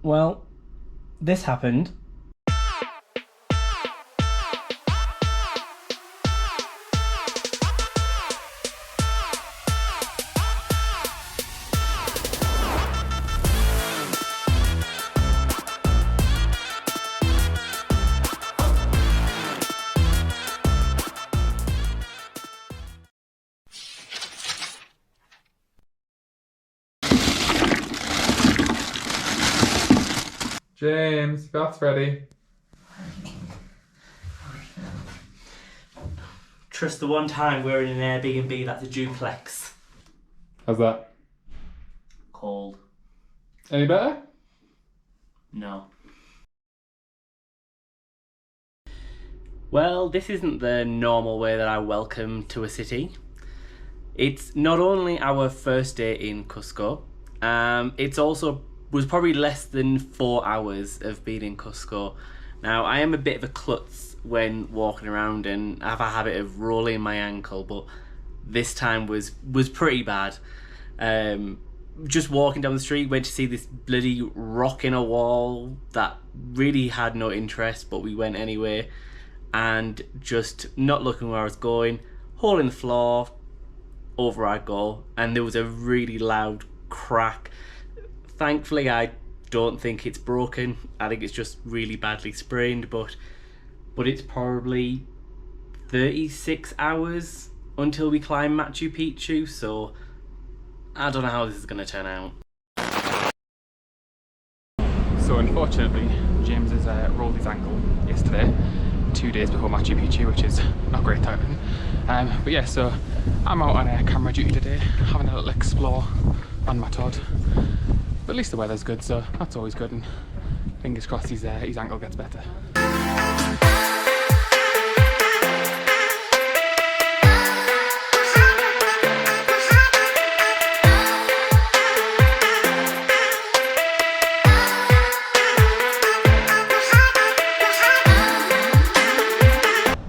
Well, this happened. James, bath's ready. Trust the one time we're in an Airbnb that's a duplex. How's that? Cold. Any better? No. Well, this isn't the normal way that I welcome to a city. It's not only our first day in Cusco, it's also was probably less than 4 hours of being in Cusco. Now, I am a bit of a klutz when walking around and have a habit of rolling my ankle, but this time was pretty bad. Just walking down the street, went to see this bloody rock in a wall that really had no interest, but we went anyway, and just not looking where I was going, hole in the floor, over I go, and there was a really loud crack. Thankfully, I don't think it's broken. I think it's just really badly sprained, but it's probably 36 hours until we climb Machu Picchu, so I don't know how this is going to turn out. So unfortunately, James has rolled his ankle yesterday, 2 days before Machu Picchu, which is not great timing. But yeah, so I'm out on camera duty today, having a little explore on my Todd. But at least the weather's good, so that's always good, and fingers crossed his ankle gets better.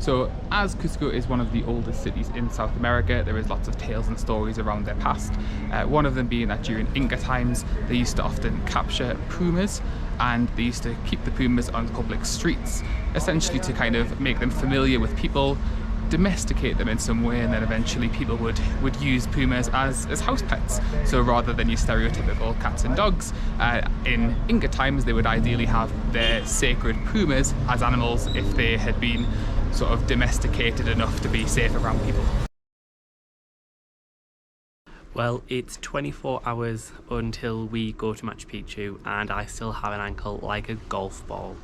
So, as Cusco is one of the oldest cities in South America, there is lots of tales and stories around their past. One of them being that during Inca times, they used to often capture pumas, and they used to keep the pumas on public streets, essentially to kind of make them familiar with people, domesticate them in some way, and then eventually people would use pumas as house pets. So rather than your stereotypical cats and dogs, in Inca times they would ideally have their sacred pumas as animals if they had been sort of domesticated enough to be safe around people. Well, it's 24 hours until we go to Machu Picchu, and I still have an ankle like a golf ball.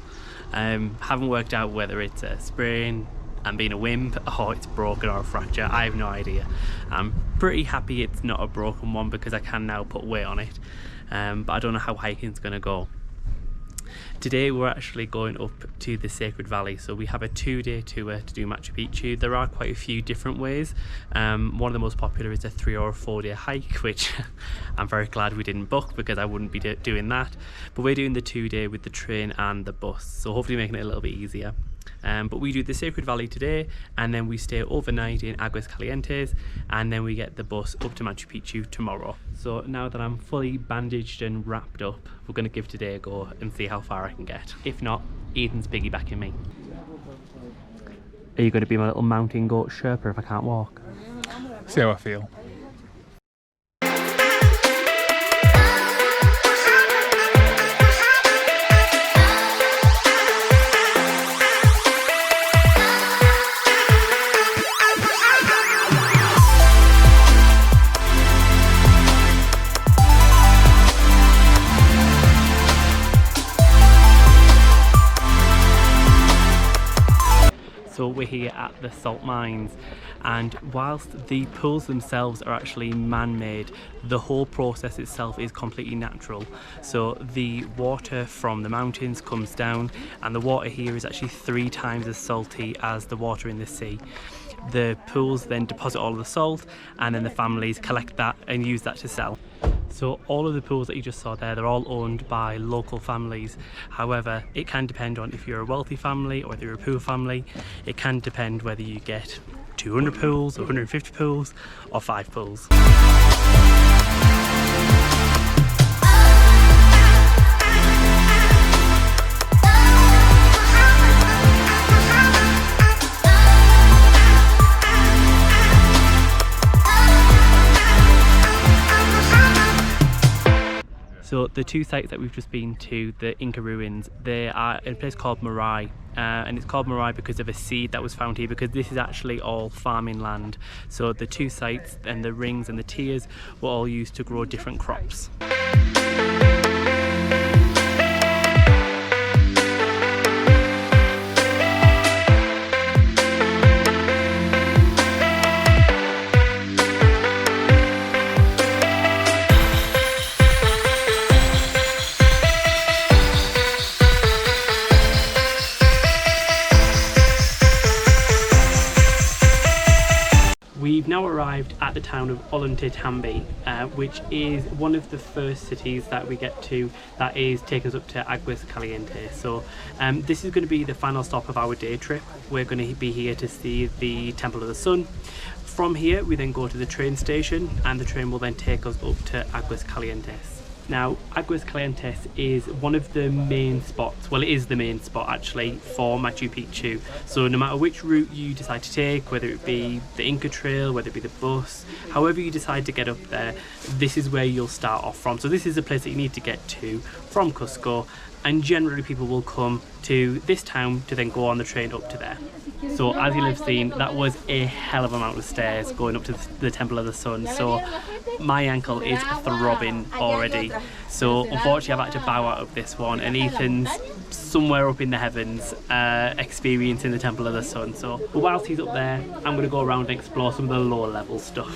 Haven't worked out whether it's a sprain and being a wimp, or it's broken or a fracture. I have no idea. I'm pretty happy it's not a broken one because I can now put weight on it, but I don't know how hiking's gonna go. Today we're actually going up to the Sacred Valley, so we have a 2-day tour to do Machu Picchu. There are quite a few different ways. One of the most popular is a 3 or 4 day hike, which I'm very glad we didn't book because I wouldn't be doing that. But we're doing the 2-day with the train and the bus, so hopefully making it a little bit easier. But we do the Sacred Valley today, and then we stay overnight in Aguas Calientes, and then we get the bus up to Machu Picchu tomorrow. So now that I'm fully bandaged and wrapped up, we're going to give today a go and see how far I can get. If not, Ethan's piggybacking me. Are you going to be my little mountain goat Sherpa if I can't walk? See how I feel. So we're here at the salt mines, and whilst the pools themselves are actually man-made, the whole process itself is completely natural. So the water from the mountains comes down, and the water here is actually 3 times as salty as the water in the sea. The pools then deposit all of the salt, and then the families collect that and use that to sell. So all of the pools that you just saw there, they're all owned by local families. However, it can depend on if you're a wealthy family or if you're a poor family. It can depend whether you get 200 pools, 150 pools, or 5 pools. the two sites that we've just been to, the Inca ruins, they are in a place called Morai. And it's called Morai because of a seed that was found here, because this is actually all farming land. So the two sites and the rings and the tiers were all used to grow different crops. We've now arrived at the town of Ollantaytambo, which is one of the first cities that we get to that is taking us up to Aguas Calientes. So this is going to be the final stop of our day trip. We're going to be here to see the Temple of the Sun. From here we then go to the train station, and the train will then take us up to Aguas Calientes. Now, Aguas Calientes is one of the main spots, well, it is the main spot actually for Machu Picchu. So no matter which route you decide to take, whether it be the Inca Trail, whether it be the bus, however you decide to get up there, this is where you'll start off from. So this is a place that you need to get to from Cusco, and generally people will come to this town to then go on the train up to there. So as you'll have seen, that was a hell of an amount of stairs going up to the Temple of the Sun. So my ankle is throbbing already. So unfortunately I've had to bow out of this one, and Ethan's somewhere up in the heavens experiencing the Temple of the Sun. So but whilst he's up there, I'm going to go around and explore some of the lower level stuff.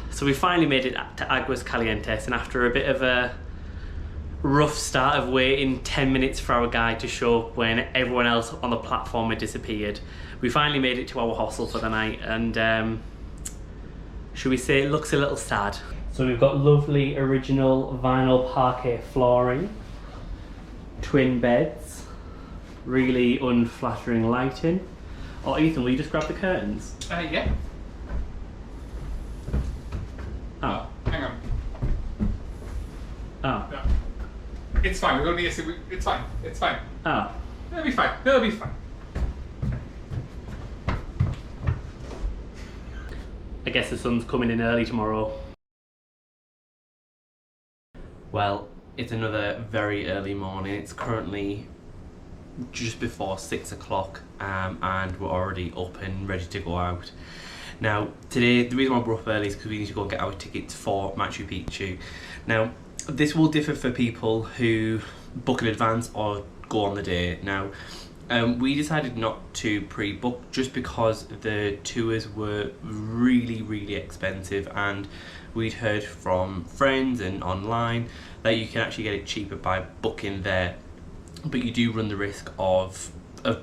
So we finally made it to Aguas Calientes, and after a bit of a rough start of waiting 10 minutes for our guide to show up when everyone else on the platform had disappeared, we finally made it to our hostel for the night, and should we say it looks a little sad. So we've got lovely original vinyl parquet flooring, twin beds, really unflattering lighting. Oh, Ethan, will you just grab the curtains? Yeah. Oh. Hang on. Oh. No. It's fine, we don't need to see. It's fine. It's fine. Oh. It'll be fine. It'll be fine. I guess the sun's coming in early tomorrow. Well, it's another very early morning. It's currently just before 6 o'clock, and we're already up and ready to go out. Now, today, the reason why we're up early is because we need to go get our tickets for Machu Picchu. Now, this will differ for people who book in advance or go on the day. Now, we decided not to pre-book just because the tours were really expensive, and we'd heard from friends and online that you can actually get it cheaper by booking there, but you do run the risk of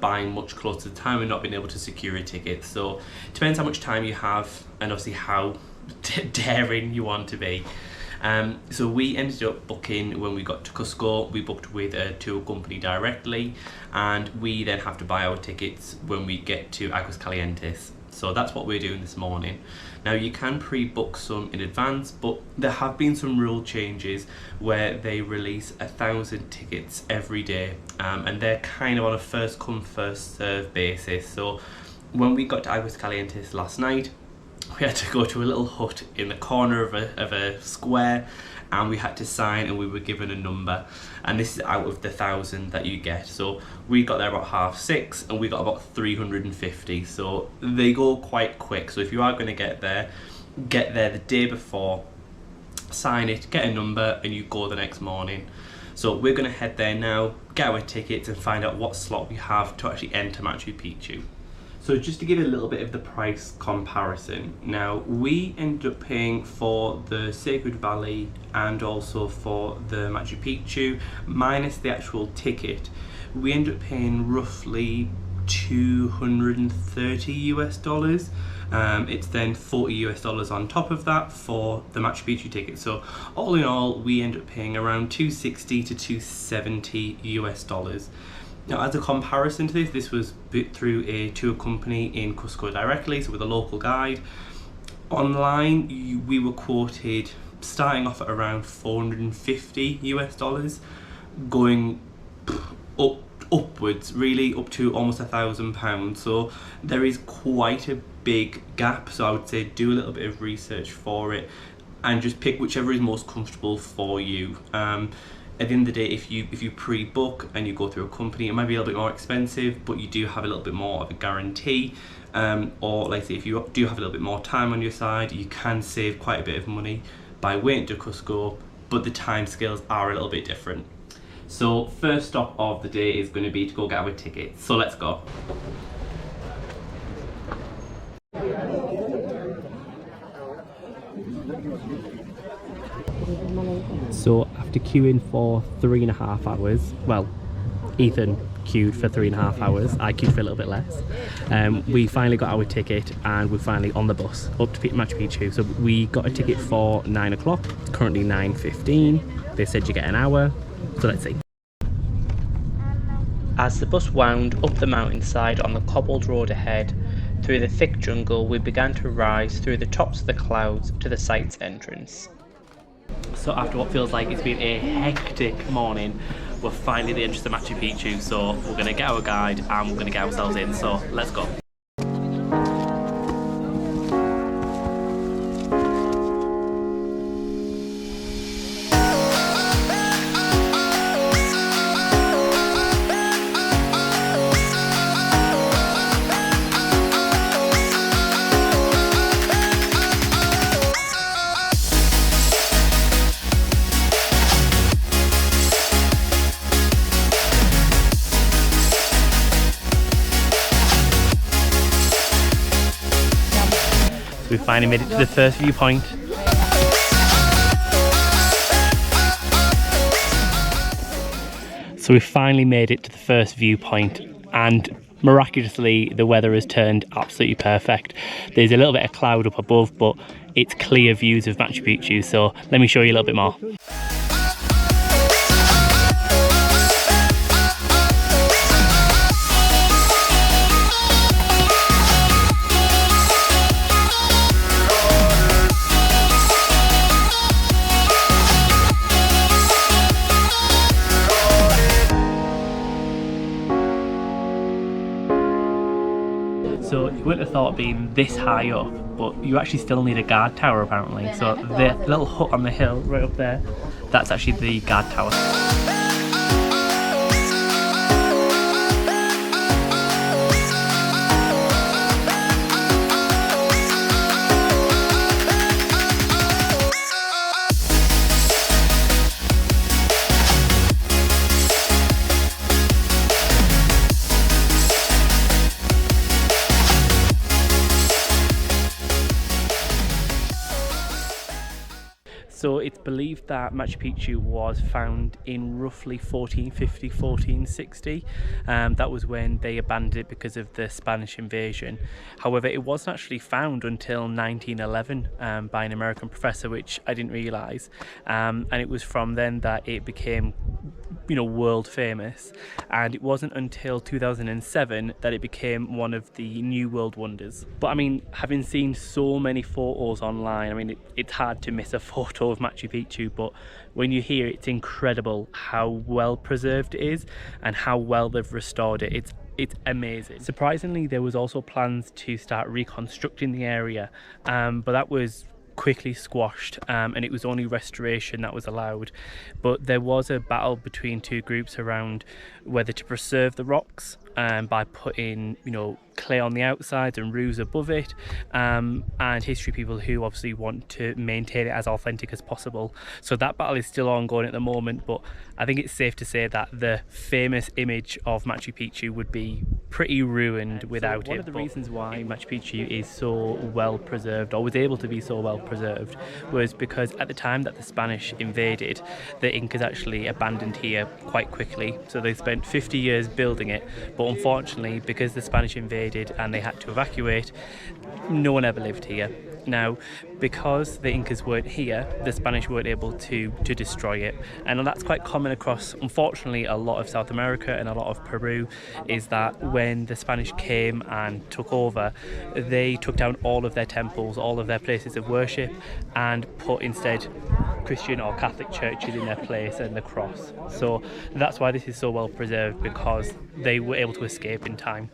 buying much closer to the time and not being able to secure a ticket. So it depends how much time you have, and obviously how daring you want to be. So we ended up booking, when we got to Cusco, we booked with a tour company directly, and we then have to buy our tickets when we get to Aguas Calientes. So that's what we're doing this morning. Now, you can pre-book some in advance, but there have been some rule changes where they release 1,000 tickets every day, and they're kind of on a first come first serve basis. So when we got to Aguas Calientes last night, we had to go to a little hut in the corner of a square, and we had to sign, and we were given a number, and this is out of the 1,000 that you get. So we got there about 6:30, and we got about 350, so they go quite quick. So if you are going to get there the day before, sign it, get a number, and you go the next morning. So we're going to head there now, get our tickets, and find out what slot we have to actually enter Machu Picchu. So just to give a little bit of the price comparison, now we ended up paying for the Sacred Valley and also for the Machu Picchu, minus the actual ticket, we ended up paying roughly $230 US. It's then $40 US on top of that for the Machu Picchu ticket. So all in all, we end up paying around $260 to $270 US. Now, as a comparison to this was booked through a tour company in Cusco directly, so with a local guide. Online, we were quoted starting off at around $450 US, going upwards, really up to almost £1,000. So there is quite a big gap. So I would say do a little bit of research for it and just pick whichever is most comfortable for you. At the end of the day, if you pre-book and you go through a company, it might be a little bit more expensive, but you do have a little bit more of a guarantee. Or like I say, if you do have a little bit more time on your side, you can save quite a bit of money by waiting to Cusco, but the time scales are a little bit different. So first stop of the day is going to be to go get our tickets. So let's go. So after queuing for 3.5 hours, well, Ethan queued for 3.5 hours, I queued for a little bit less. We finally got our ticket and we're finally on the bus up to Machu Picchu. So we got a ticket for 9 o'clock, it's currently 9:15. They said you get an hour, so let's see. As the bus wound up the mountainside on the cobbled road ahead, through the thick jungle, we began to rise through the tops of the clouds to the site's entrance. So after what feels like it's been a hectic morning, we're finally at the entrance to Machu Picchu, so we're going to get our guide and we're going to get ourselves in, so let's go. We finally made it to the first viewpoint. So we finally made it to the first viewpoint, and miraculously the weather has turned absolutely perfect. There's a little bit of cloud up above, but it's clear views of Machu Picchu, so let me show you a little bit more. So you wouldn't have thought being this high up, but you actually still need a guard tower apparently. So the little hut on the hill right up there, that's actually the guard tower. So it's believed that Machu Picchu was found in roughly 1450, 1460. That was when they abandoned it because of the Spanish invasion. However, it wasn't actually found until 1911 by an American professor, which I didn't realise. And it was from then that it became, you know, world famous. And it wasn't until 2007 that it became one of the new world wonders. But I mean, having seen so many photos online, I mean, it's hard to miss a photo of Machu Picchu, but when you hear it's incredible how well preserved it is and how well they've restored it. It's amazing. Surprisingly, there was also plans to start reconstructing the area, but that was quickly squashed, and it was only restoration that was allowed. But there was a battle between two groups around whether to preserve the rocks by putting, you know, clay on the outside and roofs above it, and history people who obviously want to maintain it as authentic as possible. So that battle is still ongoing at the moment, but I think it's safe to say that the famous image of Machu Picchu would be pretty ruined without it. One of the reasons why Machu Picchu is so well preserved, or was able to be so well preserved, was because at the time that the Spanish invaded, the Incas actually abandoned here quite quickly. So they spent 50 years building it, but unfortunately, because the Spanish invaded and they had to evacuate, no one ever lived here. Now, because the Incas weren't here, the Spanish weren't able to destroy it. And that's quite common across, unfortunately, a lot of South America and a lot of Peru, is that when the Spanish came and took over, they took down all of their temples, all of their places of worship, and put instead Christian or Catholic churches in their place and the cross. So that's why this is so well preserved, because they were able to escape in time.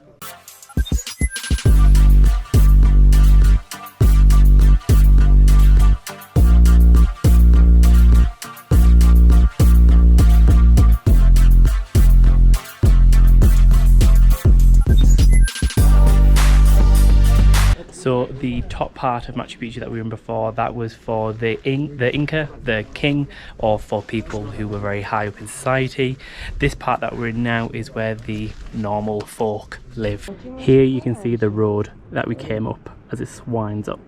So the top part of Machu Picchu that we were in before, that was for the Inca, the king, or for people who were very high up in society. This part that we're in now is where the normal folk live. Here you can see the road that we came up as it winds up.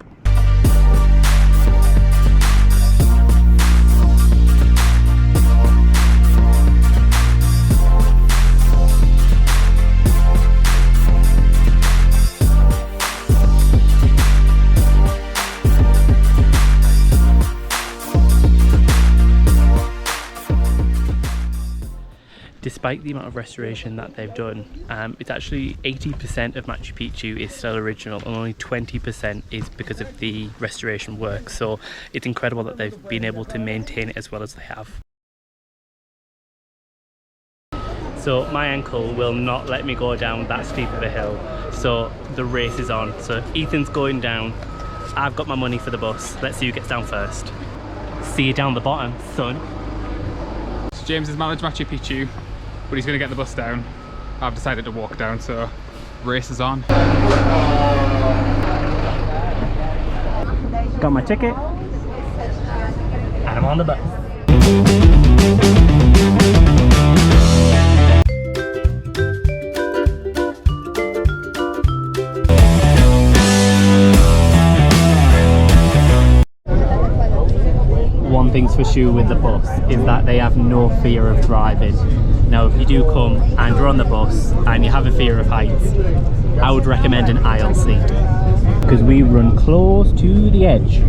Despite the amount of restoration that they've done, it's actually 80% of Machu Picchu is still original and only 20% is because of the restoration work. So it's incredible that they've been able to maintain it as well as they have. So my ankle will not let me go down that steep of a hill, so the race is on. So Ethan's going down, I've got my money for the bus. Let's see who gets down first. See you down the bottom, son. So James has managed Machu Picchu, but he's going to get the bus down. I've decided to walk down, so race is on. Got my ticket and I'm on the bus. One thing's for sure with the bus is that they have no fear of driving. Now if you do come and you're on the bus and you have a fear of heights, I would recommend an aisle seat, because we run close to the edge.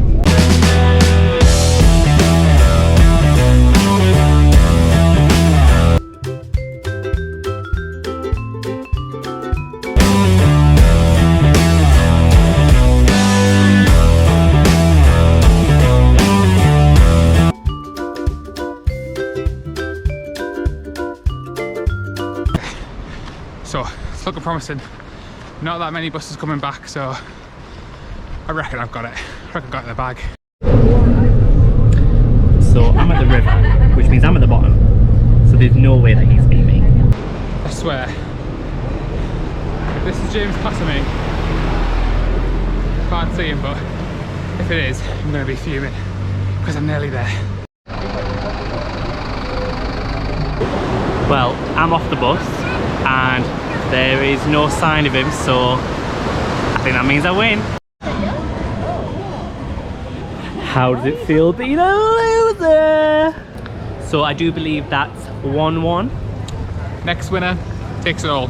So it's looking promising. Not that many buses coming back, so I reckon I've got it. I reckon I've got it in the bag. So I'm at the river, which means I'm at the bottom. So there's no way that he's beat me. I swear. If this is James passing me, can't see him, but if it is, I'm going to be fuming because I'm nearly there. Well, I'm off the bus and there is no sign of him, so I think that means I win. How does it feel being a loser? So I do believe that's 1-1. Next winner takes it all.